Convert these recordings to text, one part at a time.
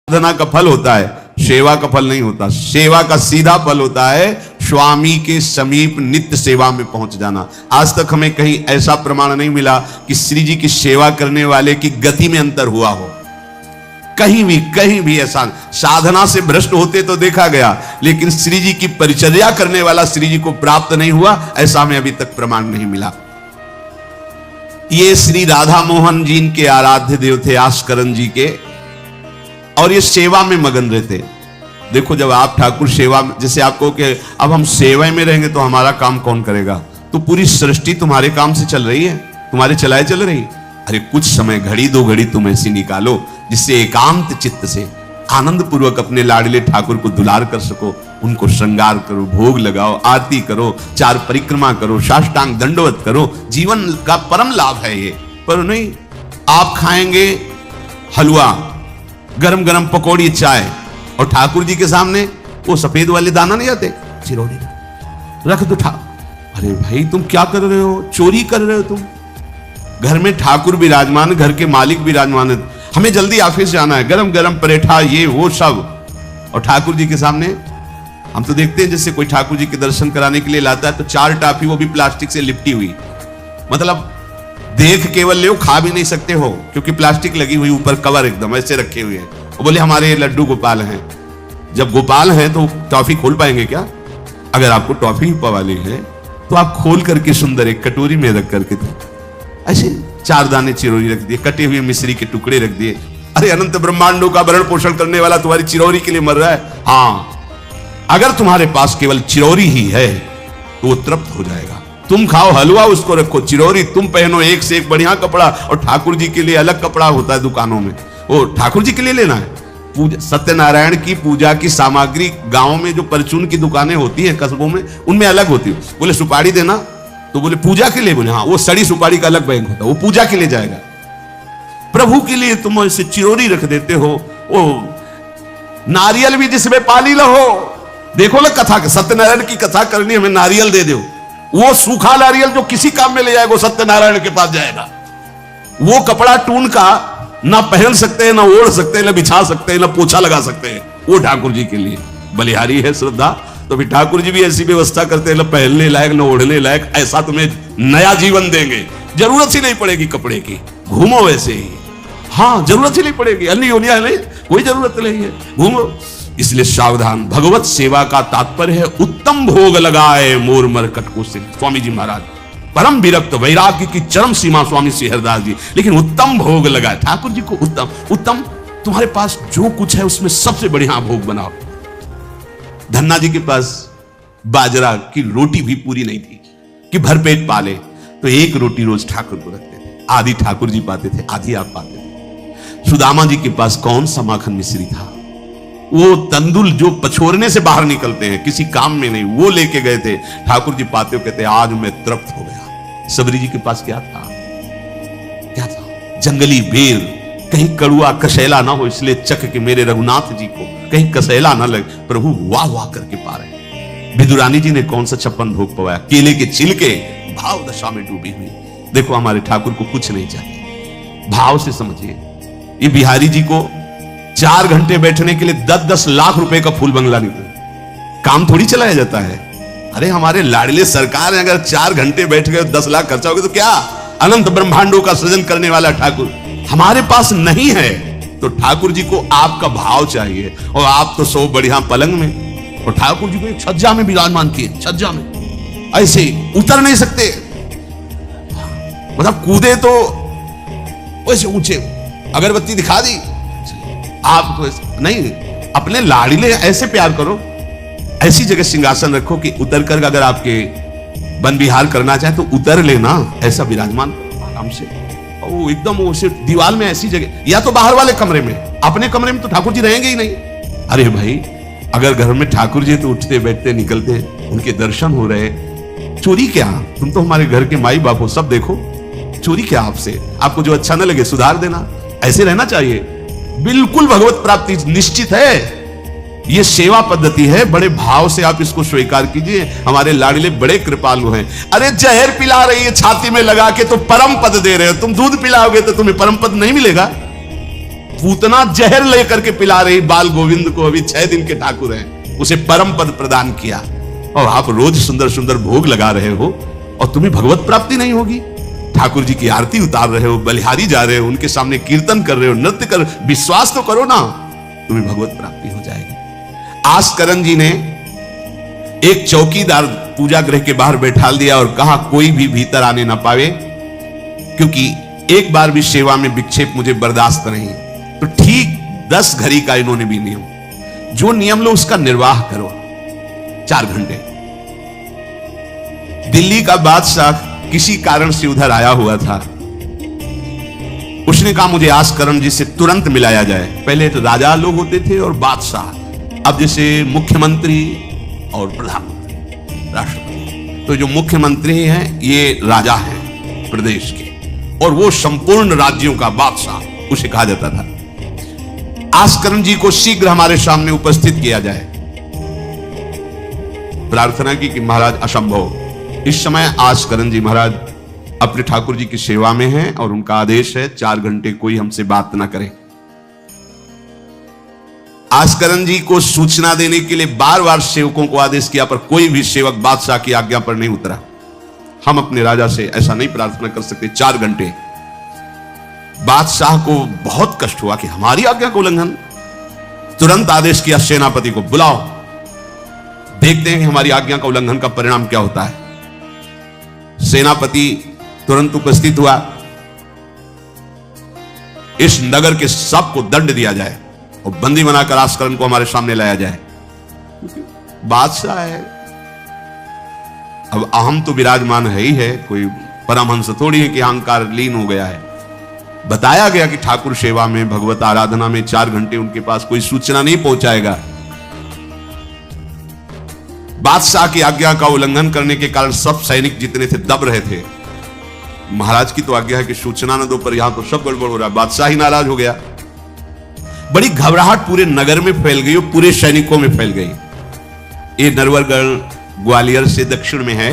साधना का फल होता है, सेवा का फल नहीं होता। सेवा का सीधा फल होता है स्वामी के समीप नित्य सेवा में पहुंच जाना। आज तक हमें कहीं ऐसा प्रमाण नहीं मिला कि श्री जी की सेवा करने वाले की गति में अंतर हुआ हो। कहीं भी ऐसा साधना से भ्रष्ट होते तो देखा गया, लेकिन श्री जी की परिचर्या करने वाला श्री जी को प्राप्त नहीं हुआ, ऐसा हमें अभी तक प्रमाण नहीं मिला। ये श्री राधा मोहन जी के आराध्य देव थे, आस्करन जी के, और ये सेवा में मगन रहते। देखो जब आप ठाकुर सेवा, जैसे आपको कि अब हम सेवा में रहेंगे तो हमारा काम कौन करेगा, तो पूरी सृष्टि तुम्हारे काम से चल रही है, तुम्हारे चलाए चल रही। अरे कुछ समय, घड़ी दो घड़ी तुम ऐसी निकालो जिससे एकांत चित्त से आनंद पूर्वक अपने लाडले ठाकुर को दुलार कर सको। उनको श्रृंगार करो, भोग लगाओ, आरती करो, चार परिक्रमा करो, साष्टांग दंडवत करो। जीवन का परम लाभ है ये। पर नहीं, आप खाएंगे हलवा, गरम गरम पकौड़ी, चाय, और ठाकुर जी के सामने वो सफेद वाले दाना नहीं आते, चिरौड़ी रख दो। अरे भाई तुम क्या कर रहे हो, चोरी कर रहे हो तुम। घर में ठाकुर विराजमान, घर के मालिक विराजमान है, हमें जल्दी ऑफिस जाना है, गरम गरम परेठा ये वो सब, और ठाकुर जी के सामने। हम तो देखते हैं जैसे कोई ठाकुर जी के दर्शन कराने के लिए लाता है तो चार टाफी, वो भी प्लास्टिक से लिपटी हुई, मतलब देख केवल ले, खा भी नहीं सकते हो क्योंकि प्लास्टिक लगी हुई, ऊपर कवर एकदम ऐसे रखे हुए हैं। वो बोले हमारे लड्डू गोपाल हैं। जब गोपाल हैं तो टॉफी खोल पाएंगे क्या? अगर आपको टॉफी पवाली है तो आप खोल करके सुंदर एक कटोरी में रख करके दो। ऐसे चार दाने चिरौरी रख दिए, कटे हुए मिश्री के टुकड़े रख दिए। अरे अनंत ब्रह्मांडों का भरण पोषण करने वाला तुम्हारी चिरौरी के लिए मर रहा है। हाँ, अगर तुम्हारे पास केवल चिरौरी ही है तो वो तृप्त हो जाएगा। तुम खाओ हलवा, उसको रखो चिरौरी, तुम पहनो एक से एक बढ़िया कपड़ा, और ठाकुर जी के लिए अलग कपड़ा होता है दुकानों में, वो ठाकुर जी के लिए लेना है। पूजा, सत्यनारायण की पूजा की सामग्री गांव में जो परचून की दुकानें होती हैं कस्बों में, उनमें अलग होती है। बोले सुपारी देना, तो बोले पूजा के लिए, बोले हाँ, वो सड़ी सुपारी का अलग बैंक होता है, वो पूजा के लिए जाएगा। प्रभु के लिए तुम ऐसे चिरौरी रख देते हो। वो नारियल भी जिसमें पाली लो, देखो ना कथा, सत्यनारायण की कथा करनी, हमें नारियल दे दो। वो सूखा नारियल जो किसी काम में ले जाएगा, वो सत्यनारायण के पास जाएगा। वो कपड़ा टून का ना पहन सकते हैं, ना ओढ़ सकते हैं, ना बिछा सकते हैं, ना पोछा लगा सकते हैं, वो ठाकुर जी के लिए बलिहारी है श्रद्धा। तो फिर ठाकुर जी भी ऐसी व्यवस्था करते हैं, ना पहनने लायक ना ओढ़ने लायक, ऐसा तुम्हें नया जीवन देंगे। जरूरत ही नहीं पड़ेगी कपड़े की, घूमो वैसे ही। हाँ, जरूरत ही नहीं पड़ेगी, अन्य योनिया नहीं, कोई जरूरत नहीं है, घूमो। इसलिए सावधान। भगवत सेवा का तात्पर्य है उत्तम भोग लगाए मोर मरकट को सिद्ध। स्वामी जी महाराज परम विरक्त, वैराग्य की चरम सीमा स्वामी श्री हरदास जी, लेकिन उत्तम भोग लगाए ठाकुर जी को। उत्तम तुम्हारे पास जो कुछ है उसमें सबसे बढ़िया भोग बनाओ। धन्ना जी के पास बाजरा की रोटी भी पूरी नहीं थी कि भरपेट पाले, तो एक रोटी रोज ठाकुर को रखते थे। आधी ठाकुर जी पाते थे, आधी आप पाते थे। सुदामा जी के पास कौन सा माखन मिश्री था, वो तंदुल जो पछोरने से बाहर निकलते हैं, किसी काम में नहीं, वो लेके गए थे। ठाकुर जी पाते हो कहते आज मैं तृप्त हो गया। सबरी जी के पास क्या था? क्या था? जंगली बेर, कहीं कड़ुआ कसेला ना हो, इसलिए चख के मेरे रघुनाथ जी को कहीं कसेला ना लगे। प्रभु वाह वाह करके पा रहे। विदुरानी जी ने कौन सा 56 भोग पवाया, केले के छिलके, भाव दशा में डूबी हुई। देखो हमारे ठाकुर को कुछ नहीं चाहिए, भाव से समझिए। ये बिहारी जी को 4 घंटे बैठने के लिए 10-10 लाख रुपए का फूल बंगला निकला, काम थोड़ी चलाया जाता है। अरे हमारे लाडले सरकार है, अगर 4 घंटे बैठ गए 10 लाख खर्चा हो गया तो क्या? अनंत ब्रह्मांडों का सृजन करने वाला ठाकुर हमारे पास नहीं है। तो ठाकुर जी को आपका भाव चाहिए, और आप तो सो बढ़िया पलंग में, और ठाकुर जी को एक छज्जा में विराजमान किए, छज्जा में ऐसे उतर नहीं सकते, मतलब कूदे तो वैसे ऊंचे, अगरबत्ती दिखा दी आप तो नहीं। अपने लाडले ऐसे प्यार करो, ऐसी जगह सिंहासन रखो कि उतर कर अगर आपके वन विहार करना चाहे तो उतर लेना, ऐसा विराजमान आराम से। ओ एकदम वो सिर्फ दीवार में ऐसी जगह, या तो बाहर वाले कमरे में, अपने कमरे में तो ठाकुर जी रहेंगे ही नहीं। अरे भाई अगर घर में ठाकुर जी तो उठते बैठते निकलते, उनके दर्शन हो रहे, चोरी क्या? तुम तो हमारे घर के माई बाप हो, सब देखो, चोरी क्या आपसे? आपको जो अच्छा न लगे सुधार देना, ऐसे रहना चाहिए। बिल्कुल भगवत प्राप्ति निश्चित है। ये सेवा पद्धति है, बड़े भाव से आप इसको स्वीकार कीजिए। हमारे लाडले बड़े कृपालु हैं। अरे जहर पिला रही है छाती में लगा के तो परम पद दे रहे हो, तुम दूध पिलाओगे तो तुम्हें परम पद नहीं मिलेगा। पूतना जहर लेकर के पिला रही बाल गोविंद को, अभी 6 दिन के ठाकुर हैं, उसे परम पद प्रदान किया, और आप रोज सुंदर सुंदर भोग लगा रहे हो और तुम्हें भगवत प्राप्ति नहीं होगी। ठाकुर जी की आरती उतार रहे हो, बलिहारी जा रहे हो, उनके सामने कीर्तन कर रहे हो, नृत्य कर, विश्वास तो करो ना, तुम्हें भगवत प्राप्ति हो जाएगी। आस्करण जी ने एक चौकीदार पूजा गृह के बाहर बैठा दिया और कहा कोई भी भीतर आने ना पावे, क्योंकि एक बार भी सेवा में विक्षेप मुझे बर्दाश्त नहीं। तो ठीक 10 घड़ी का इन्होंने भी नियम, जो नियम लो उसका निर्वाह करो 4 घंटे। दिल्ली का बादशाह किसी कारण से उधर आया हुआ था, उसने कहा मुझे आस्करण जी से तुरंत मिलाया जाए। पहले तो राजा लोग होते थे और बादशाह, अब जैसे मुख्यमंत्री और प्रधानमंत्री, राष्ट्रपति। तो जो मुख्यमंत्री हैं ये राजा हैं प्रदेश के, और वो संपूर्ण राज्यों का बादशाह उसे कहा जाता था। आस्करण जी को शीघ्र हमारे सामने उपस्थित किया जाए। प्रार्थना की कि महाराज असंभव, इस समय आस्करण जी महाराज अपने ठाकुर जी की सेवा में हैं और उनका आदेश है 4 घंटे कोई हमसे बात ना करे। आस्करण जी को सूचना देने के लिए बार बार सेवकों को आदेश किया, पर कोई भी सेवक बादशाह की आज्ञा पर नहीं उतरा। हम अपने राजा से ऐसा नहीं प्रार्थना कर सकते 4 घंटे। बादशाह को बहुत कष्ट हुआ कि हमारी आज्ञा का उल्लंघन। तुरंत आदेश किया सेनापति को, बुलाओ, देखते हैं कि हमारी आज्ञा का उल्लंघन का परिणाम क्या होता है। सेनापति तुरंत उपस्थित हुआ। इस नगर के सबको दंड दिया जाए और बंदी बनाकर आस्करण को हमारे सामने लाया जाए। बादशाह है, अब अहम तो विराजमान है ही है, कोई परमहंस थोड़ी है कि अहंकार लीन हो गया है। बताया गया कि ठाकुर सेवा में, भगवत आराधना में 4 घंटे उनके पास कोई सूचना नहीं पहुंचाएगा। बादशाह की आज्ञा का उल्लंघन करने के कारण सब सैनिक जितने थे दब रहे थे। महाराज की तो आज्ञा है कि सूचना न दो, पर यहां तो सब गड़बड़ हो रहा है। बादशाह ही नाराज हो गया। बड़ी घबराहट पूरे नगर में फैल गई और पूरे सैनिकों में फैल गई। ये नरवरगढ़ ग्वालियर से दक्षिण में है।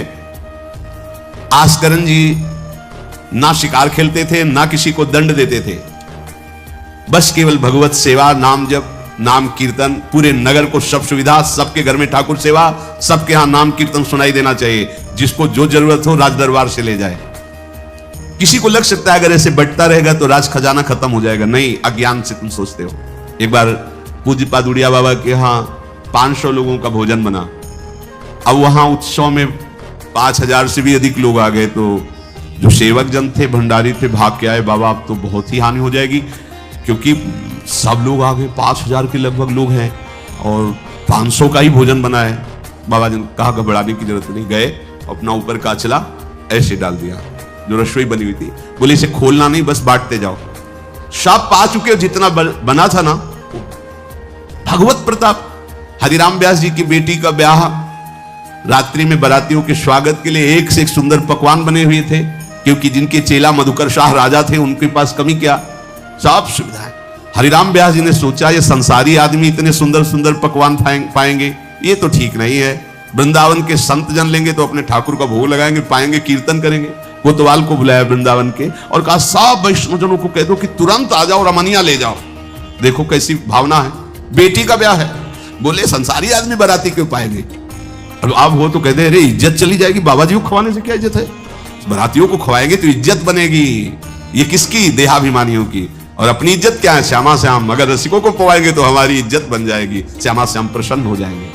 आस्करण जी ना शिकार खेलते थे, ना किसी को दंड देते थे, बस केवल भगवत सेवा, नाम जप, नाम कीर्तन, पूरे नगर को सब सुविधा, सबके घर में ठाकुर सेवा, सबके यहां नाम कीर्तन सुनाई देना चाहिए। जिसको जो जरूरत हो राज दरबार से ले जाए। किसी को लग सकता है अगर ऐसे बंटता रहेगा तो राज खजाना खत्म हो जाएगा। नहीं, अज्ञान से तुम सोचते हो। एक बार पूज्य पादुड़िया बाबा के यहां 500 लोगों का भोजन बना। अब वहां उत्सव में 5000 से भी अधिक लोग आ गए, तो जो सेवक जन थे, भंडारी थे, भाग के आए, बाबा अब तो बहुत ही हानि हो जाएगी, क्योंकि सब लोग आ गए, 5000 के लगभग लोग हैं और 500 का ही भोजन बना है। बाबा जी ने कहा घबराने की जरूरत नहीं। गए, अपना ऊपर का चला ऐसे डाल दिया जो रसोई बनी हुई थी। बोले इसे खोलना नहीं, बस बांटते जाओ। सब पा चुके, जितना बना था ना। भगवत प्रताप। हरिराम व्यास जी की बेटी का ब्याह, रात्रि में बारातियों के स्वागत के लिए एक से एक सुंदर पकवान बने हुए थे, क्योंकि जिनके चेला मधुकर शाह राजा थे उनके पास कमी क्या, सब सुविधाएं। हरिराम व्यास जी ने सोचा ये संसारी आदमी इतने सुंदर सुंदर पकवान पाएंगे, ये तो ठीक नहीं है। वृंदावन के संत जन लेंगे तो अपने ठाकुर का भोग लगाएंगे, पाएंगे, कीर्तन करेंगे। कोतवाल को बुलाया वृंदावन के और कहा सब वैष्णवजनों को कह दो कि तुरंत आ जाओ, रमनिया ले जाओ। देखो कैसी भावना है, बेटी का ब्याह है। बोले संसारी आदमी बाराती क्यों पाएंगे। अब आप हो तो कहते हैं अरे इज्जत चली जाएगी, बाबा जी को खवाने से क्या इज्जत है, बारातियों को खवाएंगे तो इज्जत बनेगी। ये किसकी, देहाभिमानियों की। और अपनी इज्जत क्या है, श्यामा श्याम। अगर रसिकों को पवाएंगे तो हमारी इज्जत बन जाएगी, श्यामा श्याम प्रसन्न हो जाएंगे।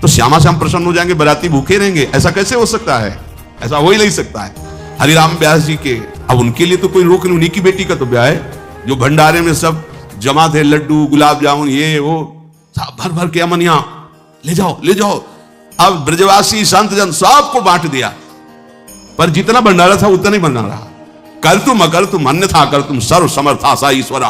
तो श्यामा श्याम प्रसन्न हो जाएंगे, बाराती भूखे रहेंगे, ऐसा कैसे हो सकता है, ऐसा हो ही नहीं सकता है। हरिराम व्यास जी के, अब उनके लिए तो कोई रोक नहीं, उन्हीं की बेटी का तो ब्याह है। जो भंडारे में सब जमा थे, लड्डू, गुलाब जामुन, ये वो सब भर भर के अमनिया, ले जाओ ले जाओ। अब ब्रजवासी संत जन सबको बांट दिया, पर जितना भंडारा था उतना ही बना रहा। कर तुम अकर तुम अन्यथा कर तुम सर्व समर्था सा ईश्वरा।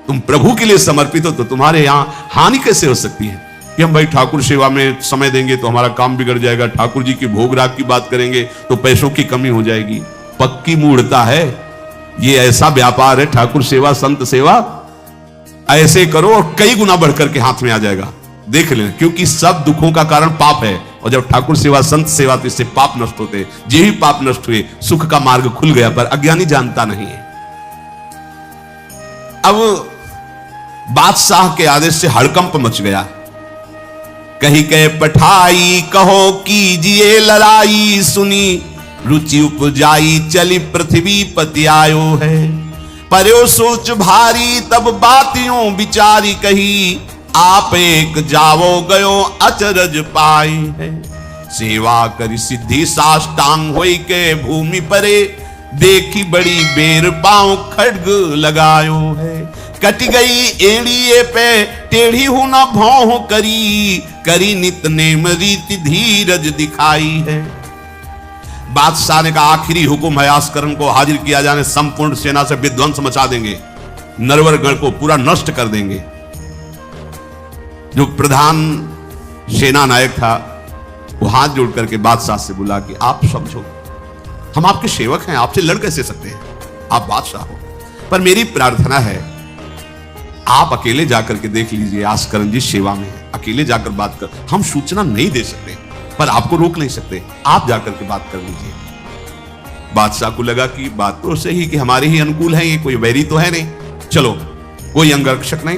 तुम प्रभु के लिए समर्पित हो तो तुम्हारे यहां हानि कैसे हो सकती है कि हम भाई ठाकुर सेवा में समय देंगे तो हमारा काम बिगड़ जाएगा, ठाकुर जी की भोग राग की बात करेंगे तो पैसों की कमी हो जाएगी। पक्की मूढ़ता है ये, ऐसा व्यापार है ठाकुर सेवा, संत सेवा। ऐसे करो और कई गुना बढ़कर के हाथ में आ जाएगा, देख लेना। क्योंकि सब दुखों का कारण पाप है, और जब ठाकुर सेवा, संत सेवा, तो इससे पाप नष्ट होते। जे ही पाप नष्ट हुए, सुख का मार्ग खुल गया, पर अज्ञानी जानता नहीं है। अब बादशाह के आदेश से हड़कंप मच गया। कही के पठाई कहो कीजिए लड़ाई, सुनी रुचि उपजाई चली पृथ्वी पति आयो है। पर्यो सोच भारी तब बातियों विचारी कही, आप एक जावो गयो अचरज पाई है। सेवा करी सिद्धि साष्टांग होई के भूमि परे, देखी बड़ी बेर पांव खड्ग लगायो है। कट गई एड़िए पे टेढ़ी हूं न भौं करी, करी नित नेम रीति धीरज दिखाई है। बादशाह ने कहा आखिरी हुक्म है, आस्करण को हाजिर किया जाने, संपूर्ण सेना से विध्वंस मचा देंगे, नरवरगढ़ को पूरा नष्ट कर देंगे। जो प्रधान सेना नायक था वो हाथ जोड़ करके बादशाह से बोला कि आप समझो, हम आपके सेवक हैं, आपसे लड़ कैसे सकते हैं, आप बादशाह हो, पर मेरी प्रार्थना है आप अकेले जाकर के देख लीजिए, आस्करण जी सेवा में है, अकेले जाकर बात कर, हम सूचना नहीं दे सकते पर आपको रोक नहीं सकते, आप जाकर के बात कर लीजिए। बादशाह को लगा कि बात तो सही कि हमारे ही अनुकूल है, ये कोई वैरी तो है नहीं, चलो कोई अंगरक्षक नहीं।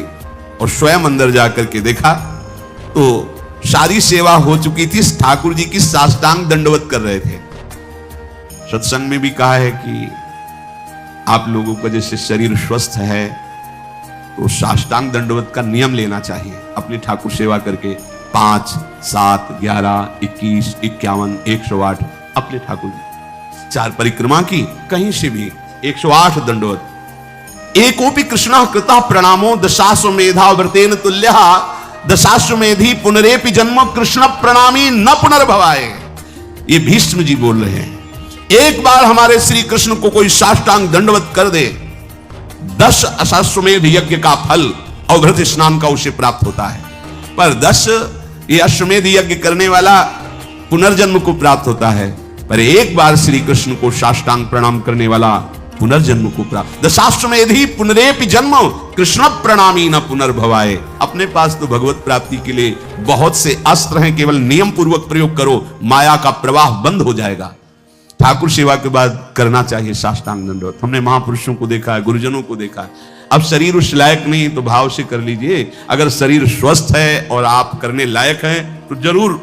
और स्वयं अंदर जाकर के देखा तो सारी सेवा हो चुकी थी, ठाकुर जी की साष्टांग दंडवत कर रहे थे। सत्संग में भी कहा है कि आप लोगों का जैसे शरीर स्वस्थ है तो साष्टांग दंडवत का नियम लेना चाहिए। अपनी ठाकुर सेवा करके 5, 7, 11, 21, 51, 108 अपने ठाकुर जी 4 परिक्रमा की, कहीं से भी 108 दंडवत। एकोपि कृष्ण कृतः प्रणामो दशाश्वमेधा व्रतेन तुल्यः, दशाश्वमेधी पुनरेपि जन्म कृष्ण प्रणामी न पुनर्भवाए। ये भीष्म जी बोल रहे हैं, एक बार हमारे श्री कृष्ण को कोई साष्टांग दंडवत कर दे, 10 अश्वमेध यज्ञ का फल अवघृत स्नान का उसे प्राप्त होता है, पर 10 ये अश्वमेध यज्ञ करने वाला पुनर्जन्म को प्राप्त होता है, पर एक बार श्री कृष्ण को साष्टांग प्रणाम करने वाला पुनर्जन्म को प्राप्त। दशाश्वमेधी पुनरेपि जन्म कृष्ण प्रणामी न पुनर्भवाए। अपने पास तो भगवत प्राप्ति के लिए बहुत से अस्त्र हैं, केवल नियम पूर्वक प्रयोग करो, माया का प्रवाह बंद हो जाएगा। ठाकुर सेवा के बाद करना चाहिए साष्टांग दंडवत। हमने महापुरुषों को देखा है, गुरुजनों को देखा है। अब शरीर उस लायक नहीं तो भाव से कर लीजिए, अगर शरीर स्वस्थ है और आप करने लायक हैं तो जरूर,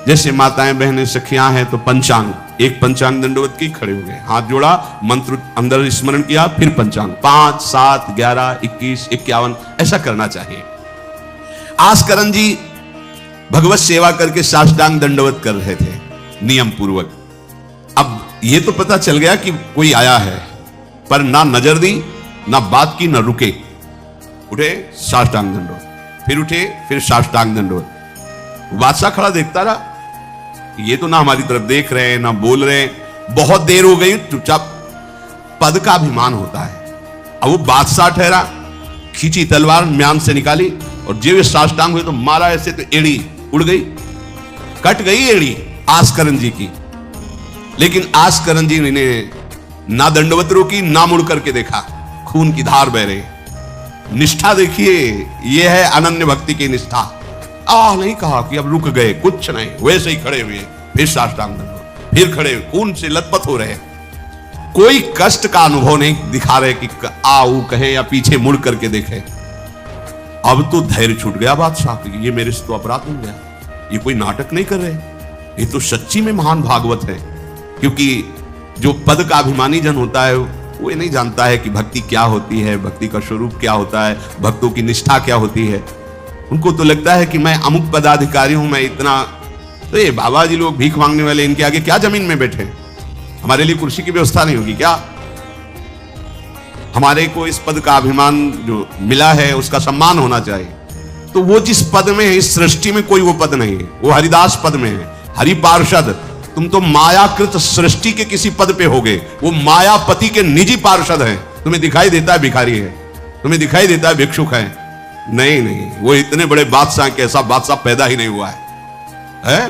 जैसे माताएं बहनें सखियां हैं तो पंचांग, एक पंचांग दंडवत की, खड़े हो गए, हाथ जोड़ा, मंत्र अंदर स्मरण किया, फिर पंचांग 5, 7, 11, 21, 51 ऐसा करना चाहिए। आस्करण जी भगवत सेवा करके साष्टांग दंडवत कर रहे थे नियम पूर्वक। अब ये तो पता चल गया कि कोई आया है, पर ना नजर दी ना बात की, ना रुके, उठे साष्टांग दंडवत, फिर उठे, फिर साष्टांग दंडवत। बादशाह खड़ा देखता रहा, ये तो ना हमारी तरफ देख रहे हैं ना बोल रहे हैं, बहुत देर हो गई, चुपचाप। पद का अभिमान होता है। अब वो बादशाह ठहरा, खींची तलवार म्यान से निकाली और जब साष्टांग हुए तो मारा ऐसे तो एड़ी उड़ गई, कट गई एड़ी आस्करण जी की। लेकिन आस्करण जी ने ना दंडवत रोकी ना मुड़ करके देखा, खून की धार बह रही। निष्ठा देखिए, यह है अनन्य भक्ति की निष्ठा। नहीं कहा कि अब रुक गए, कुछ नहीं, वैसे ही खड़े हुए, फिर साष्टांग दंडवत, फिर खड़े हुए, खून से लथपथ हो रहे, कोई कष्ट का अनुभव नहीं दिखा रहे कि आओ कहे या पीछे मुड़ करके देखे। अब तो धैर्य छूट गया बादशाह की, ये मेरे से तो अपराध हो गया, ये कोई नाटक नहीं कर रहे, ये तो सच्ची में महान भागवत है। क्योंकि जो पद का अभिमानी जन होता है वो ये नहीं जानता है कि भक्ति क्या होती है, भक्ति का स्वरूप क्या होता है, भक्तों की निष्ठा क्या होती है। उनको तो लगता है कि मैं अमुक पदाधिकारी हूं, मैं इतना, तो ये बाबा जी लोग भीख मांगने वाले, इनके आगे क्या जमीन में बैठे, हमारे लिए कुर्सी की व्यवस्था नहीं होगी क्या? हमारे को इस पद का अभिमान जो मिला है उसका सम्मान होना चाहिए। तो वो जिस पद में है, इस सृष्टि में कोई वो पद नहीं है, वो हरिदास पद में है, हरि पार्षद। तुम तो मायाकृत सृष्टि के किसी पद पे होगे, वो मायापति के निजी पार्षद हैं। तुम्हें दिखाई देता है भिखारी है, तुम्हें दिखाई देता है भिक्षुक है, नहीं नहीं, वो इतने बड़े बादशाह के ऐसा बादशाह पैदा ही नहीं हुआ है?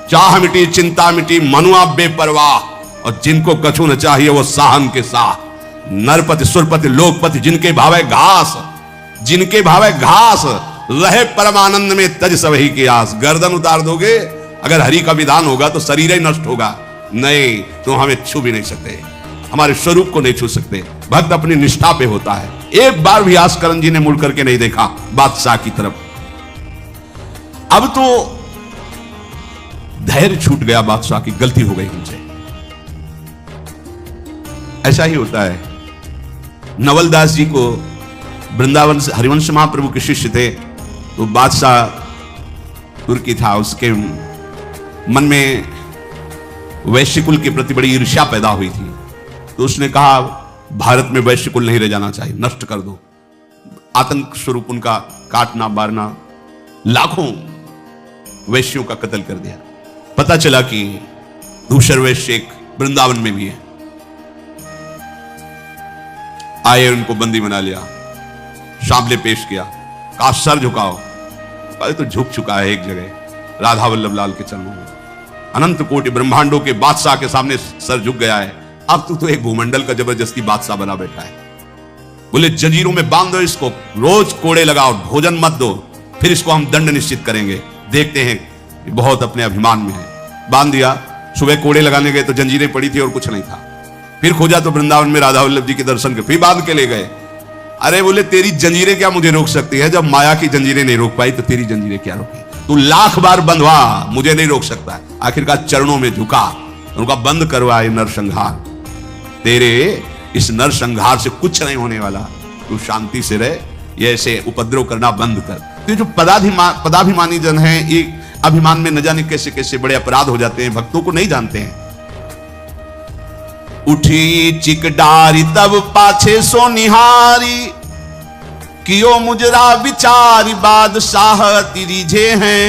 चाह मिटी चिंता मिटी मनुआ बेपरवाह, और जिनको कछु न चाहिए वो साहन के साह। नरपति सुरपति लोकपति जिनके भावे घास, जिनके भावे घास, रहे परमानंद में तज सबही की आस। गर्दन उतार दोगे, अगर हरि का विधान होगा तो शरीर ही नष्ट होगा, नहीं तो हमें छू भी नहीं सकते, हमारे स्वरूप को नहीं छू सकते। भक्त अपनी निष्ठा पे होता है। एक बार भी आस्करन जी ने मुड़ करके नहीं देखा बादशाह की तरफ। अब तो धैर्य छूट गया, बादशाह की गलती हो गई उनसे। ऐसा ही होता है। नवलदास जी को वृंदावन से हरिवंश महाप्रभु के शिष्य थे, तो बादशाह तुर्की था, उसके मन में वैश्य कुल के प्रति बड़ी ईर्ष्या पैदा हुई थी। तो उसने कहा भारत में वैश्य कुल नहीं रह जाना चाहिए, नष्ट कर दो। आतंक स्वरूप उनका काटना बारना, लाखों वैश्यों का कत्ल कर दिया। पता चला कि दूसर वैश्य एक वृंदावन में भी है। आए, उनको बंदी बना लिया, सामने पेश किया, कहा सर झुकाओ। पहले तो झुक चुका है एक जगह राधा वल्लभ लाल के चरणों में। अनंत कोटि ब्रह्मांडों के बादशाह के सामने सर झुक गया है। अब तो एक भूमंडल का जबरदस्ती बादशाह बना बैठा है। बोले जंजीरों में बांध दो इसको, रोज कोड़े लगाओ, भोजन मत दो, फिर इसको हम दंड निश्चित करेंगे। देखते हैं, बहुत अपने अभिमान में है। बांध दिया। सुबह कोड़े लगाने गए तो जंजीरें पड़ी थी और कुछ नहीं था। फिर खोजा तो वृंदावन में राधा वल्लभ जी के दर्शन के, फिर बांध के ले गए। अरे बोले तेरी जंजीरें क्या मुझे रोक सकती है? जब माया की जंजीरें नहीं रोक पाई तो तेरी जंजीरें क्या रोकी? तू लाख बार बंधवा, मुझे नहीं रोक सकता। आखिरकार चरणों में झुका, उनका बंद करवा ये नरसंहार। तेरे इस नरसंहार से कुछ नहीं होने वाला, तू शांति से रह, ये ऐसे उपद्रव करना बंद कर। तो जो पदाभिमानी जन है, ये अभिमान में न जाने कैसे कैसे बड़े अपराध हो जाते हैं, भक्तों को नहीं जानते हैं। उठी चिकडारी तब पाछे सो निहारी, कियो मुजरा विचारी बादशाह तिरिझे हैं।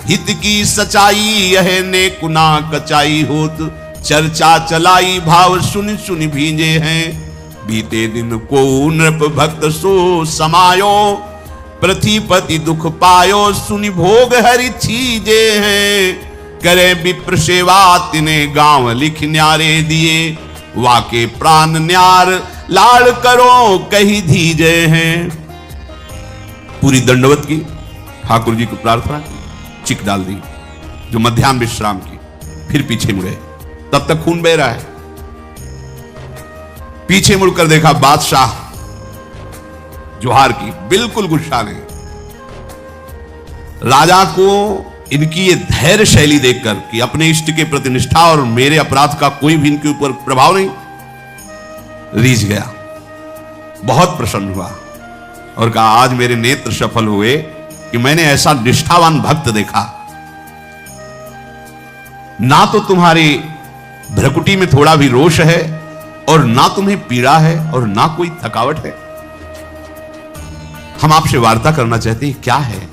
हित की सच्चाई यह ने कुना कचाई होत, चर्चा चलाई भाव सुन सुन भींजे हैं। बीते दिन को नृप भक्त सो समायो, पृथ्वीपति दुख पायो सुनि भोग हरि चीजे हैं। करे विप्र सेवा तिने गांव लिख न्यारे दिए, वाके प्राण न्यार लाड़ करो कही धीजे हैं। पूरी दंडवत की, ठाकुर जी को प्रार्थना की, चिक डाल दी जो मध्याह्न विश्राम की, फिर पीछे मुड़े। तब तक खून बह रहा है। पीछे मुड़कर देखा बादशाह जोहार की, बिल्कुल गुस्सा नहीं। राजा को इनकी ये धैर्य शैली देखकर कि अपने इष्ट के प्रति निष्ठा और मेरे अपराध का कोई भी इनके ऊपर प्रभाव नहीं, रीझ गया, बहुत प्रसन्न हुआ और कहा आज मेरे नेत्र सफल हुए कि मैंने ऐसा निष्ठावान भक्त देखा। ना तो तुम्हारी भ्रकुटी में थोड़ा भी रोष है और ना तुम्हें पीड़ा है और ना कोई थकावट है। हम आपसे वार्ता करना चाहते हैं, क्या है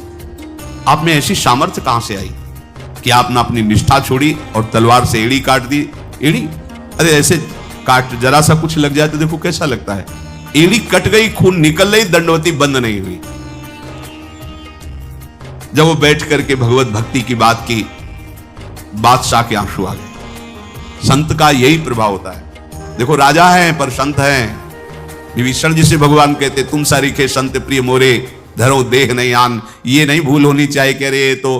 आप में ऐसी सामर्थ्य कहां से आई कि आपने अपनी निष्ठा छोड़ी और तलवार से एड़ी काट दी? एड़ी, अरे ऐसे काट, जरा सा कुछ लग जाए तो देखो कैसा लगता है। एड़ी कट गई, खून निकल रही, दंडवती बंद नहीं हुई। जब वो बैठ करके भगवत भक्ति की बात की, बादशाह के आंसू आ गए। संत का यही प्रभाव होता है। देखो राजा है पर संत है। विभीषण जी से भगवान कहते तुम सारीखे संत प्रिय मोरे, धरो देह नहीं आन। ये नहीं भूल होनी चाहिए कि अरे ये तो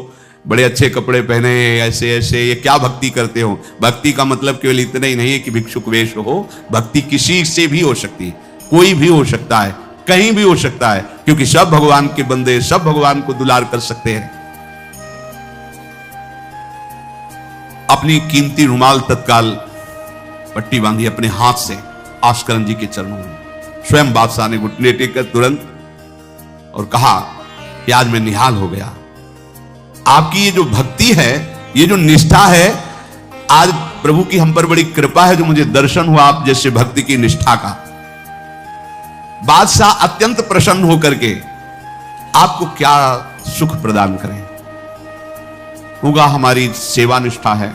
बड़े अच्छे कपड़े पहने, ऐसे ऐसे, ये क्या भक्ति करते हो। भक्ति का मतलब केवल इतना ही नहीं है कि भिक्षुक वेश हो। भक्ति किसी से भी हो सकती है, कोई भी हो सकता है, कहीं भी हो सकता है, क्योंकि सब भगवान के बंदे, सब भगवान को दुलार कर सकते हैं। अपनी कीमती रुमाल तत्काल पट्टी बांधी अपने हाथ से आस्करन जी के चरणों में। स्वयं बादशाह ने घुटने टेककर तुरंत और कहा कि आज मैं निहाल हो गया। आपकी ये जो भक्ति है, ये जो निष्ठा है, आज प्रभु की हम पर बड़ी कृपा है जो मुझे दर्शन हुआ आप जैसे भक्ति की निष्ठा का। बादशाह अत्यंत प्रसन्न होकर के आपको क्या सुख प्रदान करें। होगा हमारी सेवा निष्ठा है,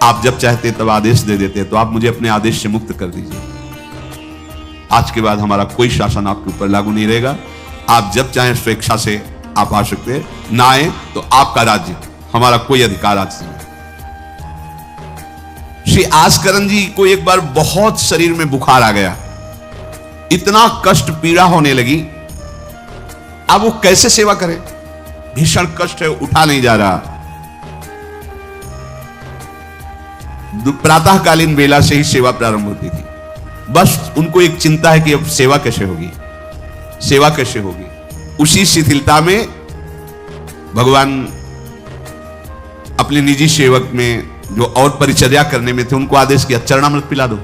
आप जब चाहते तब आदेश दे देते, तो आप मुझे अपने आदेश से मुक्त कर दीजिए। आज के बाद हमारा कोई शासन आपके ऊपर लागू नहीं रहेगा। आप जब चाहें स्वेच्छा से आप आ सकते हैं, ना आए तो आपका राज्य, हमारा कोई अधिकार आज नहीं। श्री आस्करन जी को एक बार बहुत शरीर में बुखार आ गया, इतना कष्ट पीड़ा होने लगी। अब वो कैसे सेवा करें? भीषण कष्ट है, उठा नहीं जा रहा। प्रातःकालीन बेला से ही सेवा प्रारंभ होती थी। बस उनको एक चिंता है कि अब सेवा कैसे होगी, सेवा कैसे होगी। उसी शिथिलता में भगवान अपने निजी सेवक में जो और परिचर्या करने में थे उनको आदेश किया, चरणामृत पिला दो,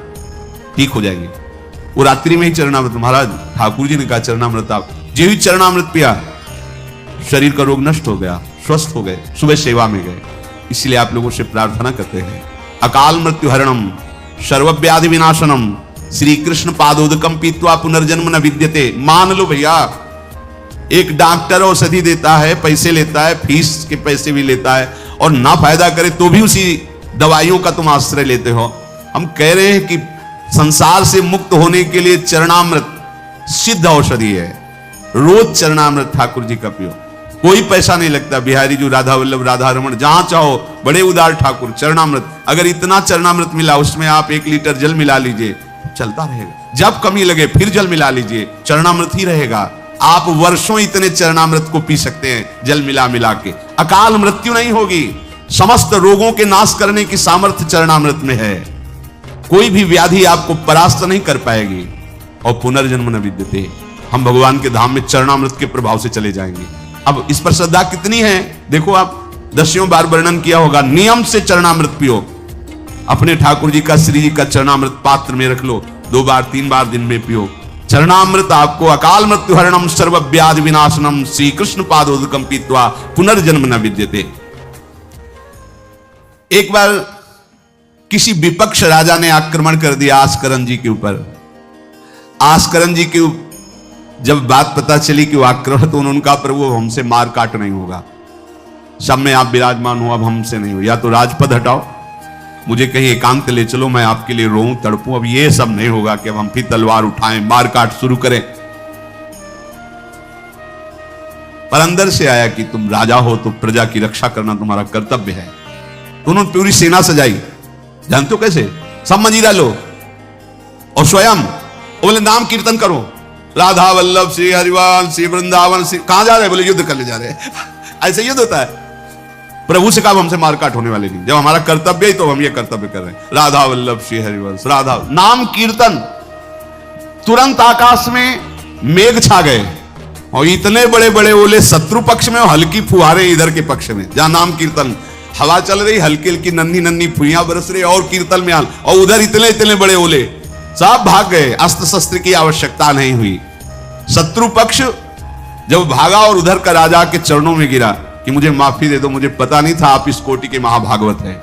ठीक हो जाएगी। वो रात्रि में ही चरणामृत, महाराज ठाकुर जी ने कहा चरणामृत आप, जो ही चरणामृत पिया शरीर का रोग नष्ट हो गया, स्वस्थ हो गए, सुबह सेवा में गए। इसलिए आप लोगों से प्रार्थना करते हैं, अकाल मृत्यु हरणम सर्वव्याधि विनाशनम श्री कृष्ण पादोदकम पीत्वा पुनर्जन्म न विद्यते। मान लो भैया, एक डॉक्टर औषधि देता है, पैसे लेता है, फीस के पैसे भी लेता है, और ना फायदा करे तो भी उसी दवाइयों का तुम आश्रय लेते हो। हम कह रहे हैं कि संसार से मुक्त होने के लिए चरणामृत सिद्ध औषधि है। रोज चरणामृत ठाकुर जी का पियो, कोई पैसा नहीं लगता। बिहारी जी, राधा वल्लभ, राधा रमण, जहां चाहो, बड़े उदार ठाकुर। चरणामृत, अगर इतना चरणामृत मिला उसमें आप 1 लीटर जल मिला लीजिए, चलता रहेगा। जब कमी लगे फिर जल मिला लीजिए, चरणामृत ही रहेगा। आप वर्षों इतने चरणामृत को पी सकते हैं जल मिला मिला के, अकाल मृत्यु नहीं होगी। समस्त रोगों के नाश करने की सामर्थ्य चरणामृत में है। कोई भी व्याधि आपको परास्त नहीं कर पाएगी। और पुनर्जन्म न विद्यते, हम भगवान के धाम में चरणामृत के प्रभाव से चले जाएंगे। अब इस पर श्रद्धा कितनी है देखो, आप 10 बार वर्णन किया होगा। नियम से चरणामृत पियो, अपने ठाकुर जी का, श्री जी का चरणामृत पात्र में रख लो, 2 बार 3 बार दिन में पियो। चरणामृत आपको अकाल मृत्यु हरणम सर्वव्याधि विनाशनम श्री कृष्ण पादोदकम पीत्वा पुनर्जन्म न विद्यते। एक बार किसी विपक्ष राजा ने आक्रमण कर दिया आस्करन जी के ऊपर। आस्करन जी के जब बात पता चली कि वो आक्रमण, तो उन्होंने कहा प्रभु हमसे मार काट नहीं होगा, सब में आप विराजमान हो, अब हमसे नहीं हो, या तो राजपद हटाओ, मुझे कहीं एकांत ले चलो, मैं आपके लिए रोऊं तड़पूं। अब ये सब नहीं होगा कि अब हम फिर तलवार उठाएं, मार काट शुरू करें। पर अंदर से आया कि तुम राजा हो तो प्रजा की रक्षा करना तुम्हारा कर्तव्य है। तो उन्होंने पूरी सेना सजाई, जानते हो कैसे? सब मंजीरा लो और स्वयं बोले नाम कीर्तन करो, राधा वल्लभ श्री हरिवाल श्री वृंदावन श्री। कहां जा रहे हैं? बोले युद्ध करने जा रहे हैं। ऐसे युद्ध होता है। प्रभु से कहा हमसे मारकाट होने वाली नहीं, जब हमारा कर्तव्य है तो हम ये कर्तव्य कर रहे हैं। राधा वल्लभ श्री हरिवंश, राधा नाम कीर्तन। तुरंत आकाश में मेघ छा गए और इतने बड़े बड़े ओले शत्रु पक्ष में और हल्की फुहारे इधर के पक्ष में। जहां नाम कीर्तन, हवा चल रही, हल्की हल्की नन्ही नन्ही फुइयां बरस रही और कीर्तन में हाल, और उधर इतने इतने बड़े ओले, सब भाग गए। अस्त्र शस्त्र की आवश्यकता नहीं हुई। शत्रु पक्ष जब भागा और उधर का राजा के चरणों में गिरा कि मुझे माफी दे दो, मुझे पता नहीं था आप इस कोटि के महाभागवत हैं।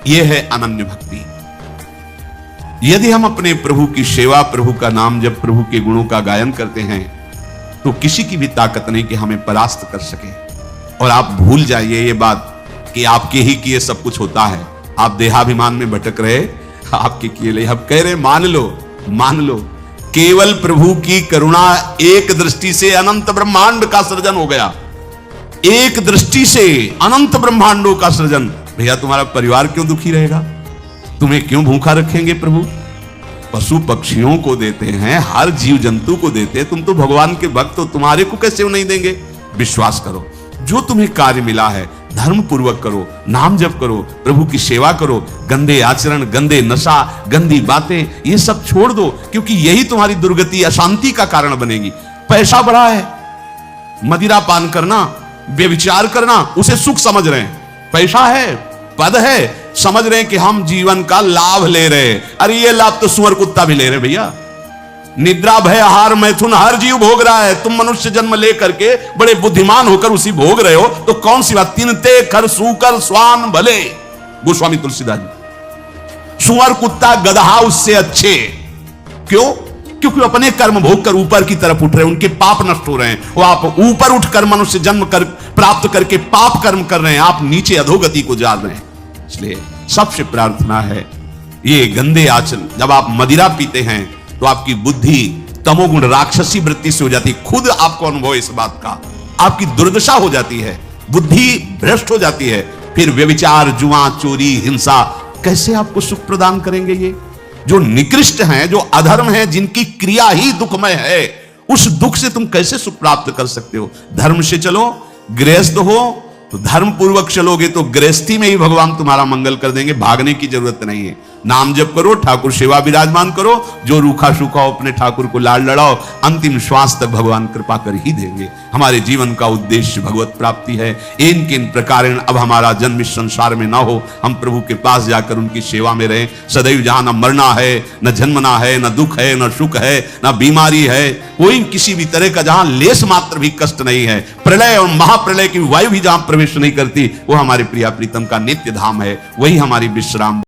यह है अनन्य भक्ति। यदि हम अपने प्रभु की सेवा, प्रभु का नाम जब, प्रभु के गुणों का गायन करते हैं, तो किसी की भी ताकत नहीं कि हमें परास्त कर सके। और आप भूल जाइए ये बात कि आपके ही किए सब कुछ होता है। आप देहाभिमान में भटक रहे, आपके किए ले। हम कह रहे मान लो, मान लो, केवल प्रभु की करुणा एक दृष्टि से अनंत ब्रह्मांड का सृजन हो गया। एक दृष्टि से अनंत ब्रह्मांडों का सृजन। भैया तुम्हारा परिवार क्यों दुखी रहेगा? तुम्हें क्यों भूखा रखेंगे प्रभु? पशु पक्षियों को देते हैं, हर जीव जंतु को देते हैं। तुम तो भगवान के भक्त हो, तुम्हारे को कैसे वो नहीं देंगे? विश्वास करो, जो तुम्हें कार्य मिला है धर्म पूर्वक करो, नाम जप करो, प्रभु की सेवा करो। गंदे आचरण, गंदे नशा, गंदी बातें, ये सब छोड़ दो, क्योंकि यही तुम्हारी दुर्गति, अशांति का कारण बनेगी। पैसा बड़ा है, मदिरा पान करना, व्यभिचार करना, उसे सुख समझ रहे हैं। पैसा है, पद है, समझ रहे हैं कि हम जीवन का लाभ ले रहे हैं। अरे ये लाभ तो सुअर कुत्ता भी ले रहे भैया। निद्रा, भय, आहार, मैथुन हर जीव भोग रहा है। तुम मनुष्य जन्म लेकर के बड़े बुद्धिमान होकर उसी भोग रहे हो, तो कौन सी बात? तिनते खर सूकर स्वान भले, गोस्वामी तुलसीदास जी। सुअर कुत्ता गदहा उससे अच्छे। क्यों? क्योंकि अपने कर्म भोग कर ऊपर की तरफ उठ रहे हैं, उनके पाप नष्ट हो रहे हैं। वो आप ऊपर उठकर मनुष्य जन्म कर प्राप्त करके पाप कर्म कर रहे हैं, आप नीचे अधोगति को जा रहे हैं। इसलिए सबसे प्रार्थना है, ये गंदे आचरण, जब आप मदिरा पीते हैं तो आपकी बुद्धि तमोगुण राक्षसी वृत्ति से हो जाती है। खुद आपको अनुभव इस बात का, आपकी दुर्दशा हो जाती है, बुद्धि भ्रष्ट हो जाती है। फिर व्यभिचार, जुआ, चोरी, हिंसा कैसे आपको सुख प्रदान करेंगे? ये जो निकृष्ट हैं, जो अधर्म है, जिनकी क्रिया ही दुखमय है, उस दुख से तुम कैसे सुख प्राप्त कर सकते हो? धर्म से चलो, गृहस्थ हो तो धर्म पूर्वक चलोगे तो गृहस्थी में ही भगवान तुम्हारा मंगल कर देंगे, भागने की जरूरत नहीं है। नाम जप करो, ठाकुर सेवा विराजमान करो, जो रूखा सूखा हो अपने ठाकुर को लाड़ लड़ाओ, अंतिम श्वास तक भगवान कृपा कर ही देंगे। हमारे जीवन का उद्देश्य भगवत प्राप्ति है। इन किन प्रकारेण अब हमारा जन्म इस संसार में ना हो, हम प्रभु के पास जाकर उनकी सेवा में रहें सदैव। जहां न मरना है, न जन्मना है, न दुख है, न सुख है, न बीमारी है, कोई किसी भी तरह का जहां लेस मात्र भी कष्ट नहीं है, प्रलय और महाप्रलय की वायु भी जहां प्रवेश नहीं करती, वो हमारे प्रिया प्रीतम का नित्य धाम है, वही हमारी विश्राम